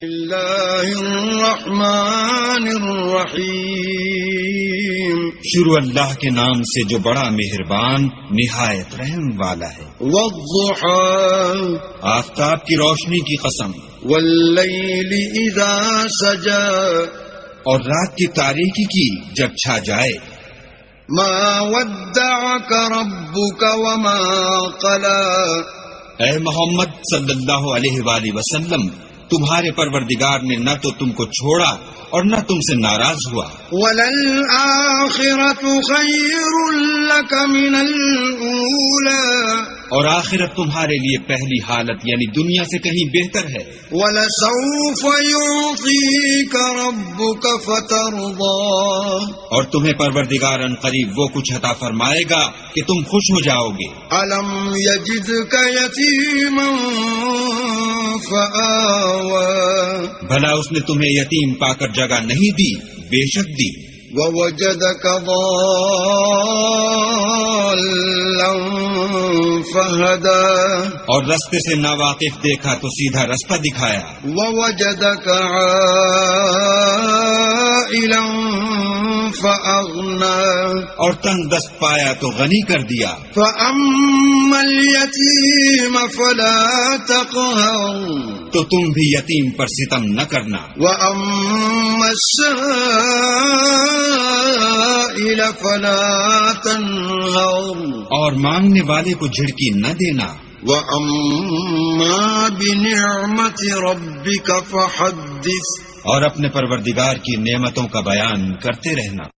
اللہ الرحمن الرحیم، شروع اللہ کے نام سے جو بڑا مہربان نہایت رحم والا ہے۔ والضحى، آفتاب کی روشنی کی قسم، واللیل اذا سجى، اور رات کی تاریکی کی جب چھا جائے۔ ما ودعك ربك وما قلى، اے محمد صلی اللہ علیہ وآلہ وسلم، تمہارے پروردگار نے نہ تو تم کو چھوڑا اور نہ تم سے ناراض ہوا۔ وَلَلْآخِرَةُ خَيْرٌ لَكَ مِنَ الْأُولَى، اور آخرت تمہارے لیے پہلی حالت یعنی دنیا سے کہیں بہتر ہے۔ وَلَسَوْفَ يُعْطِيكَ رَبُّكَ فَتَرْضَىٰ، اور تمہیں پروردگار ان قریب وہ کچھ عطا فرمائے گا کہ تم خوش ہو جاؤ گے۔ أَلَمْ يَجِدْكَ يَتِيمًا فَآوَىٰ، بھلا اس نے تمہیں یتیم پا کر جگہ نہیں دی؟ بے شک دی۔ وَوَجَدَكَ ضَالًّا فَهَدَىٰ، اور رستے سے ناواقف دیکھا تو سیدھا رستہ دکھایا۔ وَوَجَدَكَ عَائِلًا فَأَغْنَىٰ، اور تنگ دست پایا تو غنی کر دیا۔ فَأَمَّا الْيَتِيمَ فَلَا تَقْهَرْ، تو تم بھی یتیم پر ستم نہ کرنا۔ وَأَمَّا السَّائِلَ فَلَا تَنْهَرْ، اور مانگنے والے کو جھڑکی نہ دینا۔ وَأَمَّا بِنِعْمَةِ رَبِّكَ فَحَدِّثْ، اور اپنے پروردگار کی نعمتوں کا بیان کرتے رہنا۔